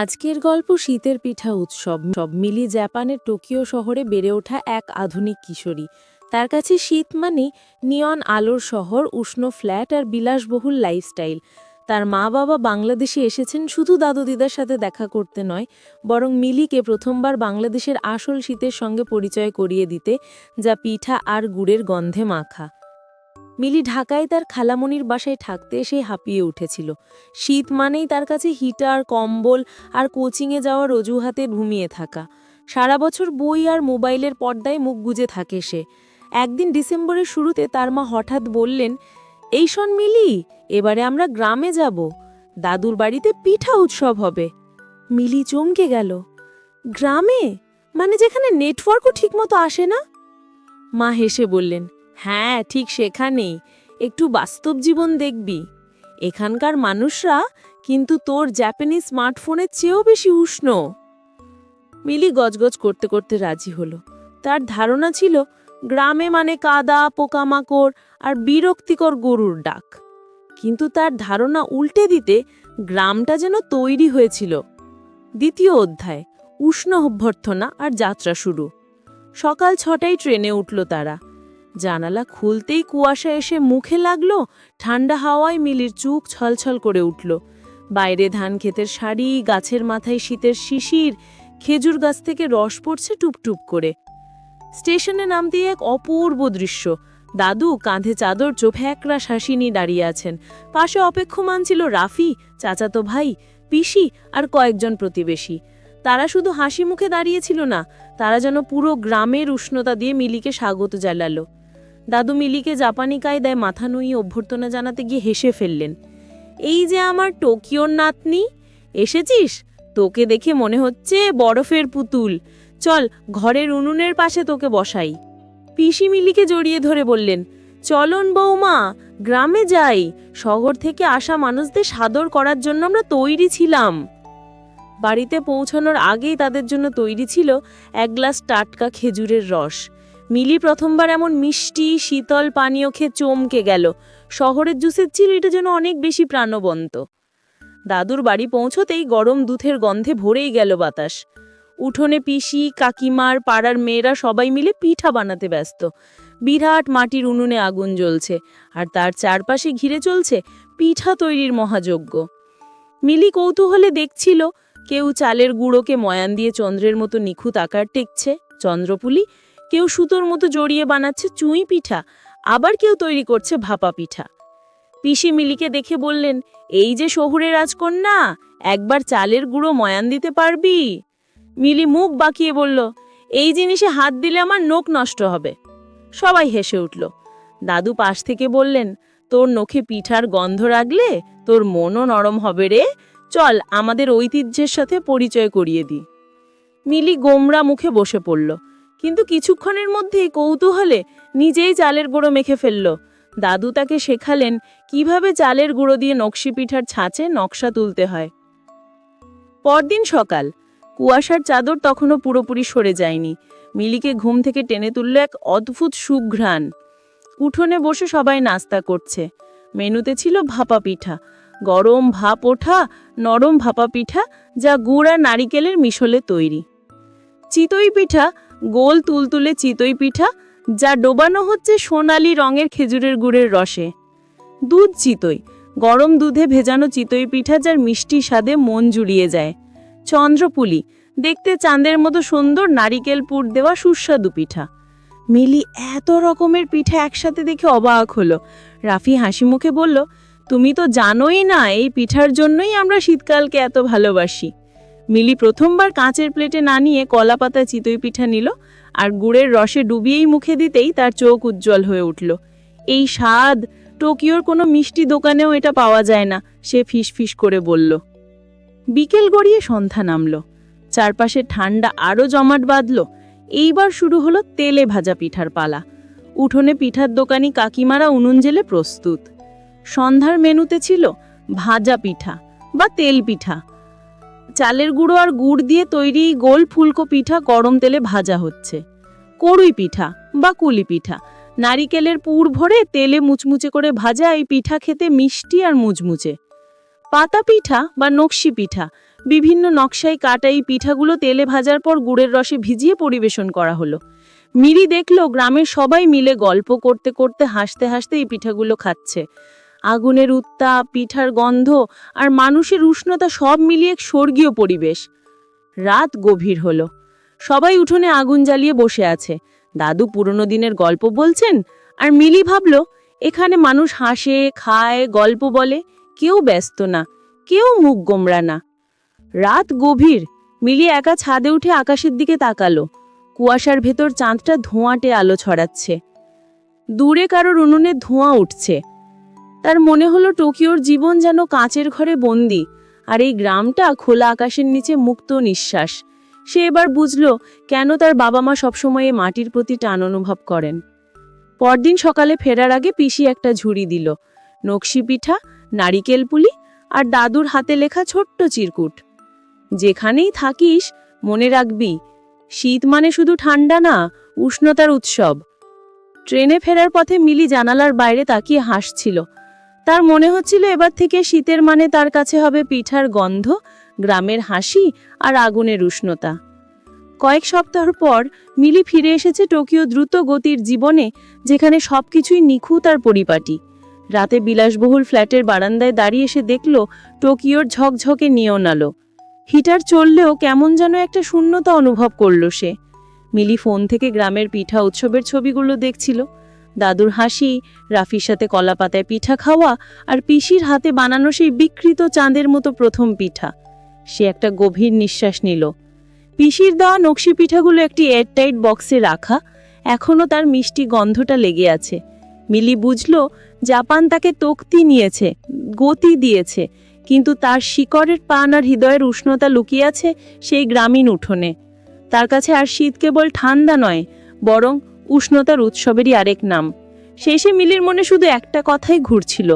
আজকের গল্প শীতের পিঠা উৎসব মিলি জাপানের টোকিও শহরে বেড়ে ওঠা এক আধুনিক কিশোরী। তার কাছে শীত মানে নিয়ন আলোর শহর, উষ্ণ ফ্ল্যাট আর বিলাসবহুল লাইফস্টাইল। তার মা বাবা বাংলাদেশে এসেছেন শুধু দাদু দিদার সাথে দেখা করতে নয়, বরং মিলিকে প্রথমবার বাংলাদেশের আসল শীতের সঙ্গে পরিচয় করিয়ে দিতে, যা পিঠা আর গুড়ের গন্ধে মাখা। মিলি ঢাকায় তার খালামণির বাসায় থাকতে এসে হাঁপিয়ে উঠেছিল। শীত মানেই তার কাছে হিটার, কম্বল আর কোচিংয়ে যাওয়ার অজুহাতে ঘুমিয়ে থাকা। সারা বছর বই আর মোবাইলের পর্দায় মুখ গুজে থাকে সে। একদিন ডিসেম্বরের শুরুতে তার মা হঠাৎ বললেন, এই শোন মিলি, এবারে আমরা গ্রামে যাব, দাদুর বাড়িতে পিঠা উৎসব হবে। মিলি চমকে গেল। গ্রামে? মানে যেখানে নেটওয়ার্কও ঠিকমতো আসে না? মা হেসে বললেন, হ্যাঁ, ঠিক সেখানেই। একটু বাস্তব জীবন দেখবি। এখানকার মানুষরা কিন্তু তোর জাপানিজ স্মার্টফোনের চেয়েও বেশি উষ্ণ। মিলি গজগজ করতে করতে রাজি হলো। তার ধারণা ছিল গ্রামে মানে কাদা, পোকামাকড় আর বিরক্তিকর গরুর ডাক। কিন্তু তার ধারণা উল্টে দিতে গ্রামটা যেন তৈরি হয়েছিল। দ্বিতীয় অধ্যায়, উষ্ণ অভ্যর্থনা আর যাত্রা শুরু। সকাল 6টায় ট্রেনে উঠল তারা। জানালা খুলতেই কুয়াশা এসে মুখে লাগলো, ঠান্ডা হাওয়ায় মিলির চুখ ছলছল করে উঠল। বাইরে ধান ক্ষেতের সারি, গাছের মাথায় শীতের শিশির, খেজুর গাছ থেকে রস পড়ছে টুপটুপ করে। স্টেশনে নামতেই এক অপূর্ব দৃশ্য। দাদু কাঁধে চাদর, চোখে একরাশ হাসি নিয়ে দাঁড়িয়ে আছেন। পাশে অপেক্ষমান ছিল রাফি, চাচাতো ভাই, পিসি আর কয়েকজন প্রতিবেশী। তারা শুধু হাসি মুখে দাঁড়িয়েছিল না, তারা যেন পুরো গ্রামের উষ্ণতা দিয়ে মিলিকে স্বাগত জানালো। দাদু মিলিকে জাপানি কায়দায় মাথা নুইয়ে অভ্যর্থনা জানাতে গিয়ে হেসে ফেললেন। এই যে আমার টোকিওর নাতনি, এসেছিস? তোকে দেখে মনে হচ্ছে বরফের পুতুল। চল, ঘরের উনুনের পাশে তোকে বসাই। পিসি মিলিকে জড়িয়ে ধরে বললেন, চলন বৌমা, গ্রামে যাই। শহর থেকে আসা মানুষদের সাদর করার জন্য আমরা তৈরি ছিলাম। বাড়িতে পৌঁছানোর আগেই তাদের জন্য তৈরি ছিল এক গ্লাস টাটকা খেজুরের রস। মিলি প্রথমবার এমন মিষ্টি শীতল পানীয় খেয়ে চমকে গেল। শহরের জুসের ছিল এটা যেন অনেক বেশি প্রাণবন্ত। দাদুর বাড়ি পৌঁছতেই গরম দুধের গন্ধে ভরেই গেল বাতাস। উঠোনে পিসি, কাকিমার, পাড়ার মেয়েরা সবাই মিলে পিঠা বানাতে ব্যস্ত। বিরাট মাটির উনুনে আগুন জ্বলছে, আর তার চারপাশে ঘিরে চলছে পিঠা তৈরির মহাযজ্ঞ। মিলি কৌতূহলে দেখছিল, কেউ চালের গুঁড়োকে ময়ান দিয়ে চন্দ্রের মতো নিখুঁত আকার টেকছে, চন্দ্রপুলি, কেউ সুতোর মতো জড়িয়ে বানাচ্ছে চুঁই পিঠা, আবার কেউ তৈরি করছে ভাপা পিঠা। পিসি মিলিকে দেখে বললেন, এই যে শহুরে রাজকন্যা, একবার চালের গুঁড়ো ময়ান দিতে পারবি? মিলি মুখ বাঁকিয়ে বলল, এই জিনিসে হাত দিলে আমার নখ নষ্ট হবে। সবাই হেসে উঠল। দাদু পাশ থেকে বললেন, তোর নখে পিঠার গন্ধ রাখলে তোর মনও নরম হবে রে। চল, আমাদের ঐতিহ্যের সাথে পরিচয় করিয়ে দিই। মিলি গোমরা মুখে বসে পড়ল, কিন্তু কিছুক্ষণের মধ্যেই কৌতূহলে নিজেই চালের গুঁড়ো মেখে ফেলল। দাদু তাকে শেখালেন কিভাবে চালের গুঁড়ো দিয়ে নকশি পিঠার ছাঁচে নকশা তুলতে হয়। পরদিন সকাল, কুয়াশার চাদর তখনও পুরোপুরি সরে যায়নি। মিলিকে ঘুম থেকে টেনে তুলল এক অদ্ভুত সুঘ্রাণ। উঠোনে বসে সবাই নাস্তা করছে। মেনুতে ছিল ভাপা পিঠা, গরম ভাপ ওঠা নরম ভাপা পিঠা, যা গুড় আর নারিকেলের মিশলে তৈরি। চিতই পিঠা, গোল তুলতুলে চিতই পিঠা, যা ডোবানো হচ্ছে সোনালি রঙের খেজুরের গুড়ের রসে। দুধ চিতই, গরম দুধে ভেজানো চিতই পিঠা, যার মিষ্টি স্বাদে মন জুড়িয়ে যায়। চন্দ্রপুলি, দেখতে চাঁদের মতো সুন্দর নারিকেল পুর দেওয়া সুস্বাদু পিঠা। মিলি এত রকমের পিঠা একসাথে দেখে অবাক হলো। রাফি হাসি মুখে বলল, তুমি তো জানোই না, এই পিঠার জন্যই আমরা শীতকালকে এত ভালোবাসি। মিলি প্রথমবার কাঁচের প্লেটে না নিয়ে কলা পাতা চিতই পিঠা নিল, আর গুড়ের রসে ডুবিয়েই মুখে দিতেই তার চোখ উজ্জ্বল হয়ে উঠল। এই স্বাদ টোকিওর কোনো মিষ্টি দোকানেও এটা পাওয়া যায় না, সে ফিসফিস করে বলল। বিকেল গড়িয়ে সন্ধ্যা নামল। চারপাশে ঠান্ডা আরও জমাট বাঁধল। এইবার শুরু হলো তেলে ভাজা পিঠার পালা। উঠোনে পিঠার দোকানি কাকিমারা উনুন জেলে প্রস্তুত। সন্ধ্যার মেনুতে ছিল ভাজা পিঠা বা তেল পিঠা। চালের গুঁড়ো আর গুড় দিয়ে তৈরি গোল ফুলকো পিঠা গরম তেলে ভাজা হচ্ছে। কড়ুই পিঠা বা কুলি পিঠা, নারিকেলের পুর ভরে তেলে মুচমুচে করে ভাজা এই পিঠা খেতে মিষ্টি আর মুচমুচে। পাতা পিঠা বা নকশি পিঠা, বিভিন্ন নকশায় কাটা এই পিঠাগুলো তেলে ভাজার পর গুড়ের রসে ভিজিয়ে পরিবেশন করা হলো। মিলি দেখল গ্রামের সবাই মিলে গল্প করতে করতে হাসতে হাসতে এই পিঠাগুলো খাচ্ছে। আগুনের উত্তাপ, পিঠার গন্ধ আর মানুষের উষ্ণতা সব মিলিয়ে এক স্বর্গীয় পরিবেশ। রাত গভীর হলো। সবাই উঠোনে আগুন জ্বালিয়ে বসে আছে। দাদু পুরনো দিনের গল্প বলছেন, আর মিলি ভাবল এখানে মানুষ হাসে, খায়, গল্প বলে, কেউ ব্যস্ত না, কেউ মুখ গোমড়া না। রাত গভীর। মিলি একা ছাদে উঠে আকাশের দিকে তাকালো। কুয়াশার ভেতর চাঁদটা ধোঁয়াটে আলো ছড়াচ্ছে। দূরে কারোর উনুনে ধোঁয়া উঠছে। তার মনে হলো টোকিওর জীবন যেন কাঁচের ঘরে বন্দি, আর এই গ্রামটা খোলা আকাশের নিচে মুক্ত নিঃশ্বাস। সে এবার বুঝল কেন তার বাবা মা সবসময় মাটির প্রতি টান অনুভব করেন। পরদিন সকালে ফেরার আগে পিসি একটা ঝুড়ি দিল, নকশি পিঠা, নারিকেল পুলি আর দাদুর হাতে লেখা ছোট্ট চিরকুট। যেখানেই থাকিস মনে রাখবি, শীত মানে শুধু ঠান্ডা না, উষ্ণতার উৎসব। ট্রেনে ফেরার পথে মিলি জানালার বাইরে তাকিয়ে হাসছিল। তার মনে হচ্ছিল এবার থেকে শীতের মানে তার কাছে হবে পিঠার গন্ধ, গ্রামের হাসি আর আগুনের উষ্ণতা। কয়েক সপ্তাহ পর মিলি ফিরে এসেছে টোকিও দ্রুত গতির জীবনে, যেখানে সবকিছুই নিখুঁত আর পরিপাটি। রাতে বিলাসবহুল ফ্ল্যাটের বারান্দায় দাঁড়িয়ে এসে দেখল টোকিওর ঝকঝকে নিয়ন আলো। হিটার চললেও কেমন যেন একটা শূন্যতা অনুভব করল সে। মিলি ফোন থেকে গ্রামের পিঠা উৎসবের ছবিগুলো দেখছিল। দাদুর হাসি, রাফির সাথে কলা পাতায় পিঠা খাওয়া আর পিসির হাতে বানানো সেই বিকৃত চাঁদের মতো প্রথম পিঠা। সে একটা গভীর নিঃশ্বাস নিল। পিসির দেওয়া নকশি পিঠাগুলো একটি এয়ারটাইট বক্সে রাখা, এখনও তার মিষ্টি গন্ধটা লেগে আছে। মিলি বুঝল জাপান তাকে তক্তি নিয়েছে, গতি দিয়েছে, কিন্তু তার শিকড়ের পান আর হৃদয়ের উষ্ণতা লুকিয়ে আছে সেই গ্রামীণ উঠোনে। তার কাছে আর শীত কেবল ঠান্ডা নয়, বরং উষ্ণতার উৎসবেরই আরেক নাম। শেষে মিলির মনে শুধু একটা কথাই ঘুরছিল,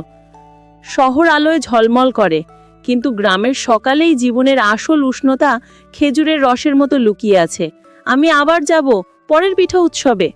শহর আলোয় ঝলমল করে, কিন্তু গ্রামের সকালেই জীবনের আসল উষ্ণতা খেজুরের রসের মতো লুকিয়ে আছে। আমি আবার যাব পরের পিঠা উৎসবে।